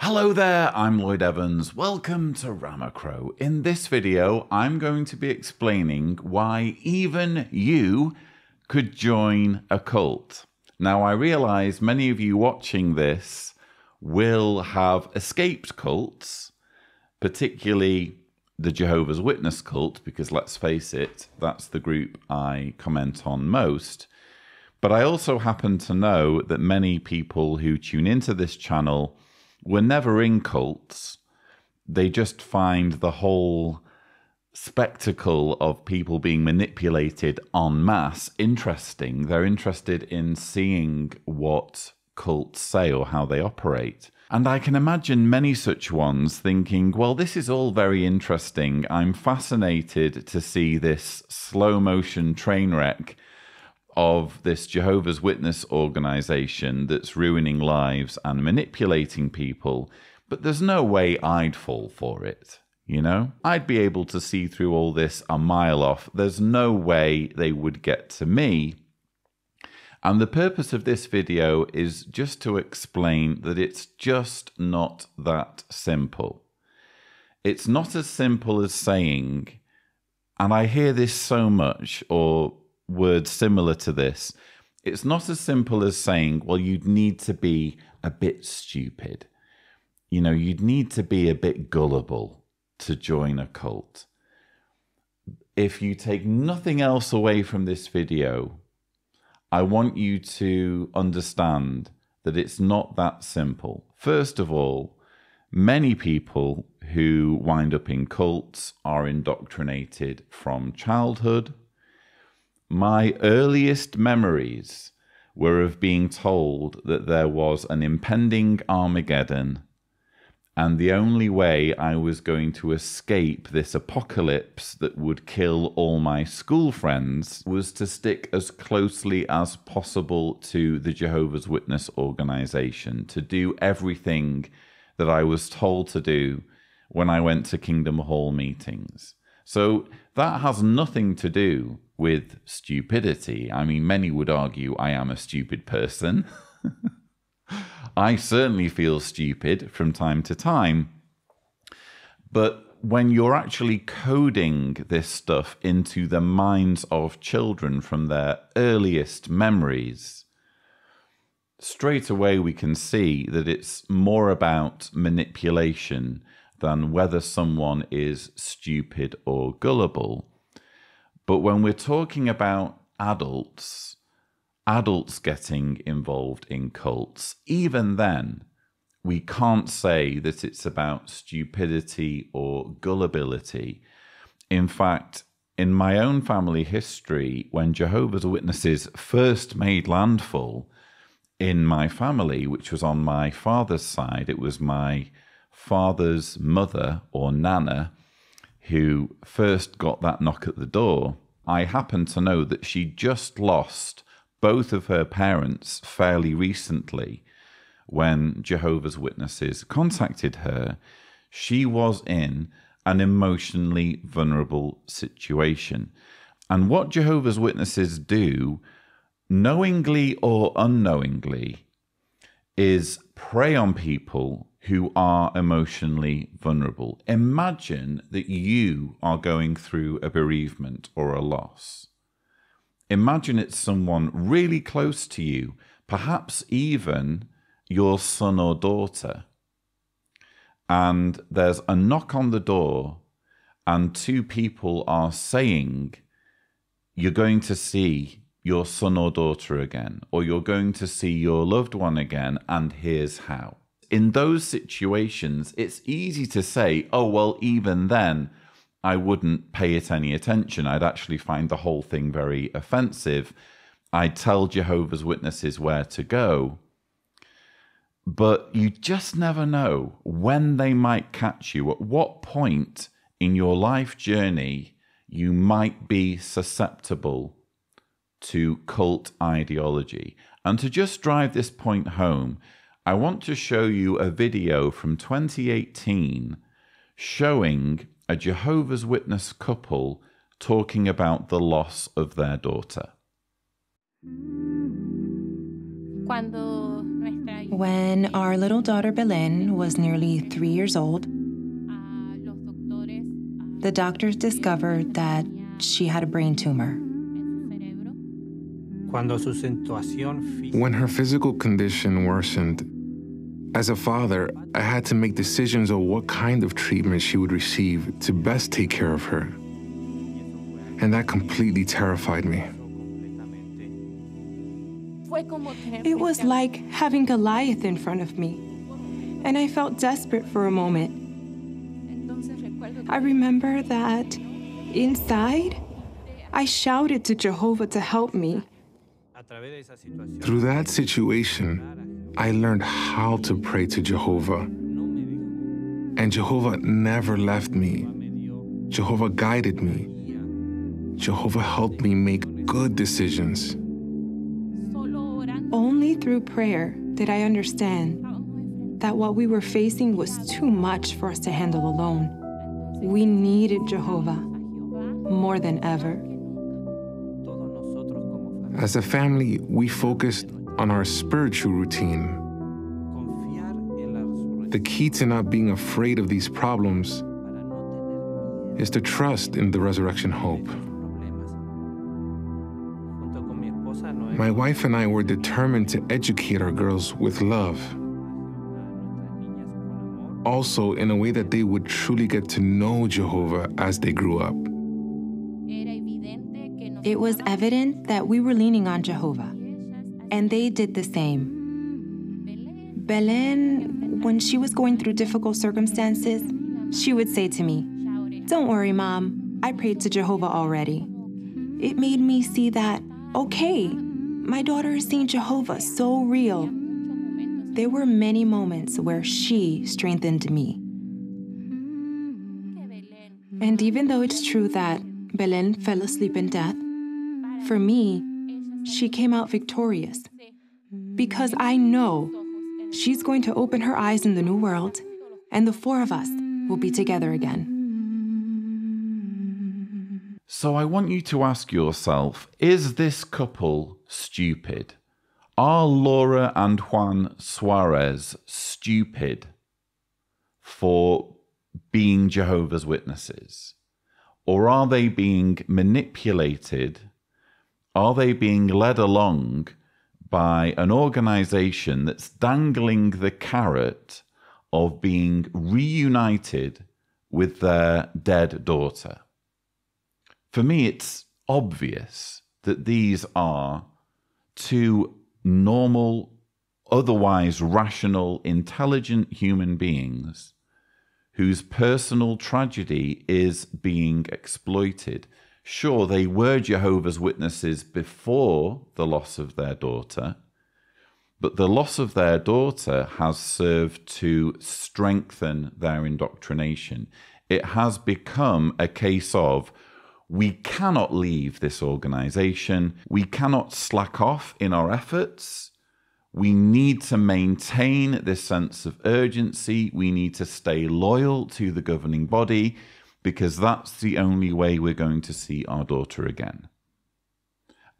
Hello there, I'm Lloyd Evans. Welcome to Ramacrow. In this video, I'm going to be explaining why even you could join a cult. Now, I realize many of you watching this will have escaped cults, particularly the Jehovah's Witness cult, because let's face it, that's the group I comment on most. But I also happen to know that many people who tune into this channel were never in cults. They just find the whole spectacle of people being manipulated en masse interesting. They're interested in seeing what cults say or how they operate. And I can imagine many such ones thinking, well, this is all very interesting. I'm fascinated to see this slow motion train wreck of this Jehovah's Witness organization that's ruining lives and manipulating people, but there's no way I'd fall for it, you know? I'd be able to see through all this a mile off. There's no way they would get to me. And the purpose of this video is just to explain that it's just not that simple. It's not as simple as saying, and I hear this so much, or words similar to this, it's not as simple as saying, well, you'd need to be a bit stupid. You know, you'd need to be a bit gullible to join a cult. If you take nothing else away from this video, I want you to understand that it's not that simple. First of all, many people who wind up in cults are indoctrinated from childhood. My earliest memories were of being told that there was an impending Armageddon, and the only way I was going to escape this apocalypse that would kill all my school friends was to stick as closely as possible to the Jehovah's Witness organization, to do everything that I was told to do when I went to Kingdom Hall meetings. So that has nothing to do with stupidity. I mean, many would argue I am a stupid person. I certainly feel stupid from time to time. But when you're actually coding this stuff into the minds of children from their earliest memories, straight away we can see that it's more about manipulation than whether someone is stupid or gullible. But when we're talking about adults getting involved in cults, even then, we can't say that it's about stupidity or gullibility. In fact, in my own family history, when Jehovah's Witnesses first made landfall in my family, which was on my father's side, it was my father's mother or nana who first got that knock at the door. I happen to know that she just lost both of her parents fairly recently when Jehovah's Witnesses contacted her. She was in an emotionally vulnerable situation. And what Jehovah's Witnesses do, knowingly or unknowingly, is prey on people who are emotionally vulnerable. Imagine that you are going through a bereavement or a loss. Imagine it's someone really close to you, perhaps even your son or daughter. And there's a knock on the door and two people are saying, you're going to see your son or daughter again, or you're going to see your loved one again, and here's how. In those situations, it's easy to say, oh, well, even then, I wouldn't pay it any attention. I'd actually find the whole thing very offensive. I'd tell Jehovah's Witnesses where to go. But you just never know when they might catch you, at what point in your life journey you might be susceptible to cult ideology. And to just drive this point home, I want to show you a video from 2018 showing a Jehovah's Witness couple talking about the loss of their daughter. Cuando nuestra When our little daughter Belen was nearly 3 years old, the doctors discovered that she had a brain tumor. When her physical condition worsened, as a father, I had to make decisions on what kind of treatment she would receive to best take care of her. And that completely terrified me. It was like having Goliath in front of me, and I felt desperate for a moment. I remember that inside, I shouted to Jehovah to help me. Through that situation, I learned how to pray to Jehovah. And Jehovah never left me. Jehovah guided me. Jehovah helped me make good decisions. Only through prayer did I understand that what we were facing was too much for us to handle alone. We needed Jehovah more than ever. As a family, we focused on our spiritual routine. The key to not being afraid of these problems is to trust in the resurrection hope. My wife and I were determined to educate our girls with love. Also, in a way that they would truly get to know Jehovah as they grew up. It was evident that we were leaning on Jehovah, and they did the same. Belen, when she was going through difficult circumstances, she would say to me, "Don't worry, Mom, I prayed to Jehovah already." It made me see that, okay, my daughter is seeing Jehovah so real. There were many moments where she strengthened me. And even though it's true that Belen fell asleep in death, for me, she came out victorious. Because I know she's going to open her eyes in the new world, and the four of us will be together again. So I want you to ask yourself, is this couple stupid? Are Laura and Juan Suarez stupid for being Jehovah's Witnesses? Or are they being manipulated? Are they being led along by an organization that's dangling the carrot of being reunited with their dead daughter? For me, it's obvious that these are two normal, otherwise rational, intelligent human beings whose personal tragedy is being exploited. Sure, they were Jehovah's Witnesses before the loss of their daughter, but the loss of their daughter has served to strengthen their indoctrination. It has become a case of, we cannot leave this organization. We cannot slack off in our efforts. We need to maintain this sense of urgency. We need to stay loyal to the governing body because that's the only way we're going to see our daughter again.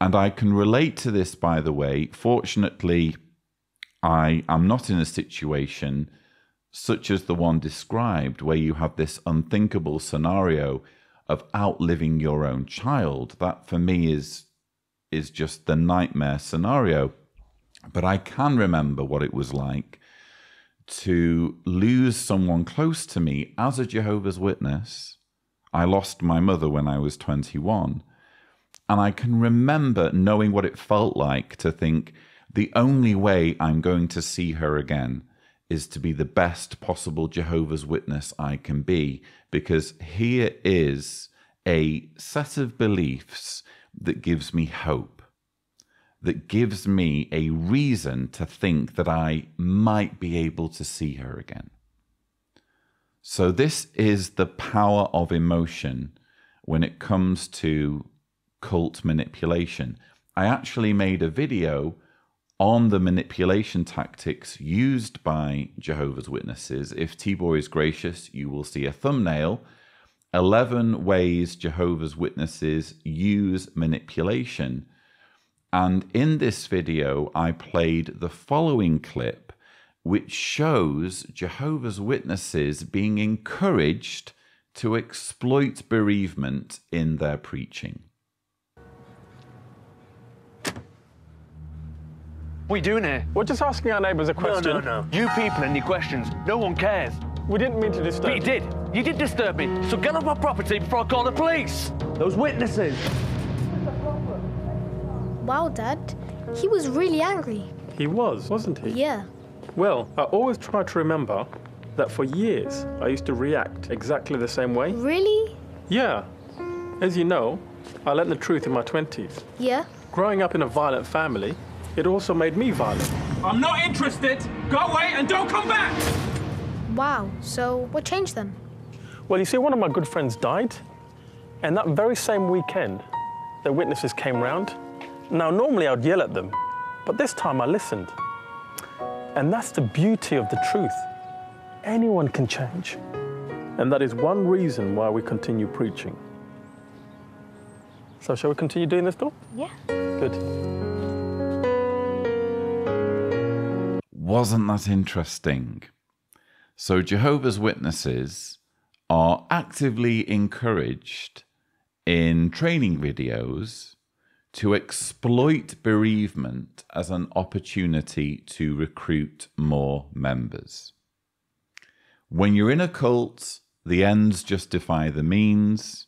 And I can relate to this, by the way. Fortunately, I am not in a situation such as the one described where you have this unthinkable scenario of outliving your own child. That for me is just the nightmare scenario. But I can remember what it was like to lose someone close to me as a Jehovah's Witness. I lost my mother when I was 21. And I can remember knowing what it felt like to think the only way I'm going to see her again is to be the best possible Jehovah's Witness I can be, because here is a set of beliefs that gives me hope, that gives me a reason to think that I might be able to see her again. So this is the power of emotion when it comes to cult manipulation. I actually made a video on the manipulation tactics used by Jehovah's Witnesses. If Tibor is gracious, you will see a thumbnail. 11 ways Jehovah's Witnesses use manipulation. And in this video, I played the following clip which shows Jehovah's Witnesses being encouraged to exploit bereavement in their preaching. What are you doing here? We're just asking our neighbours a question. No. You people and your questions. No one cares. We didn't mean to disturb But you did. You did disturb me. So get off my property before I call the police. Those witnesses. Wow, Dad. He was really angry. He was, wasn't he? Yeah. Well, I always try to remember that for years I used to react exactly the same way. Really? Yeah. As you know, I learned the truth in my 20s. Yeah. Growing up in a violent family, it also made me violent. I'm not interested. Go away and don't come back. Wow. So what changed then? Well, you see, one of my good friends died, and that very same weekend, the witnesses came round. Now, normally I'd yell at them, but this time I listened. And that's the beauty of the truth. Anyone can change. And that is one reason why we continue preaching. So shall we continue doing this, Dawn? Yeah. Good. Wasn't that interesting? So Jehovah's Witnesses are actively encouraged in training videos to exploit bereavement as an opportunity to recruit more members. When you're in a cult, the ends justify the means.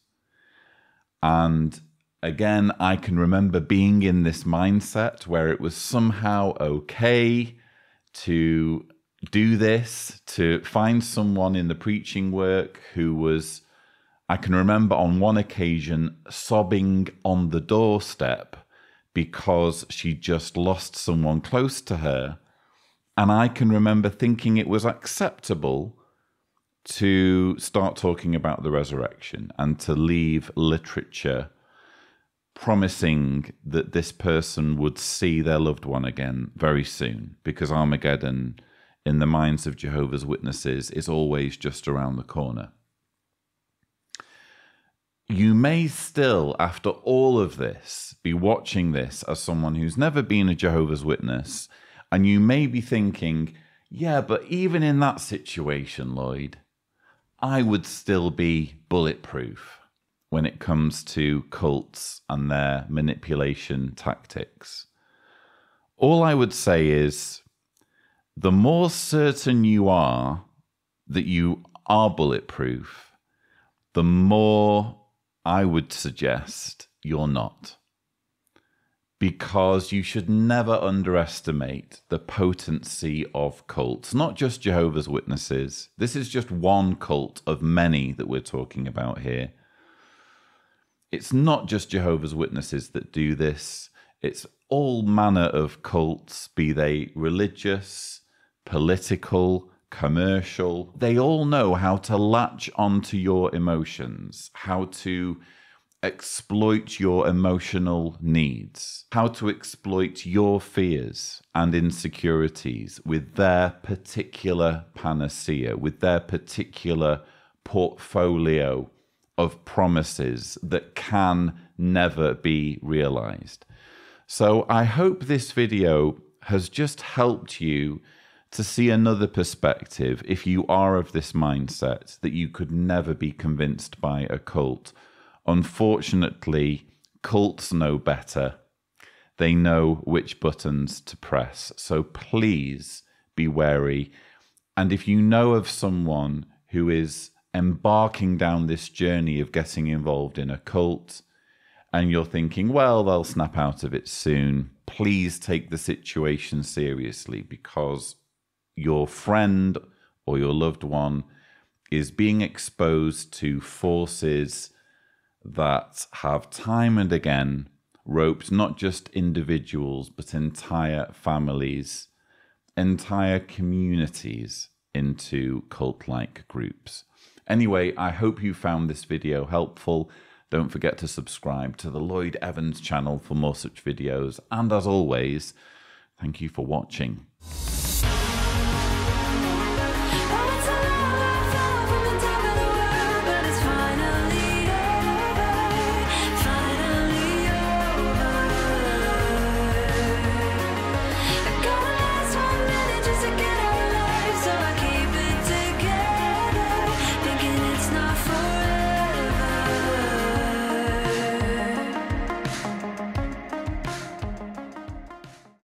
And again, I can remember being in this mindset where it was somehow okay to do this, to find someone in the preaching work who was, I can remember on one occasion sobbing on the doorstep because she just lost someone close to her. And I can remember thinking it was acceptable to start talking about the resurrection and to leave literature promising that this person would see their loved one again very soon, because Armageddon, in the minds of Jehovah's Witnesses, is always just around the corner. You may still, after all of this, be watching this as someone who's never been a Jehovah's Witness, and you may be thinking, yeah, but even in that situation, Lloyd, I would still be bulletproof when it comes to cults and their manipulation tactics. All I would say is, the more certain you are that you are bulletproof, the more I would suggest you're not. Because you should never underestimate the potency of cults, not just Jehovah's Witnesses. This is just one cult of many that we're talking about here. It's not just Jehovah's Witnesses that do this. It's all manner of cults, be they religious, political, commercial. They all know how to latch onto your emotions, how to exploit your emotional needs, how to exploit your fears and insecurities with their particular panacea, with their particular portfolio of promises that can never be realized. So I hope this video has just helped you to see another perspective if you are of this mindset that you could never be convinced by a cult. Unfortunately, cults know better. They know which buttons to press. So please be wary. And if you know of someone who is embarking down this journey of getting involved in a cult, and you're thinking, well, they'll snap out of it soon, please take the situation seriously, because your friend or your loved one is being exposed to forces that have time and again roped not just individuals, but entire families, entire communities into cult-like groups. Anyway, I hope you found this video helpful. Don't forget to subscribe to the Lloyd Evans channel for more such videos. And as always, thank you for watching.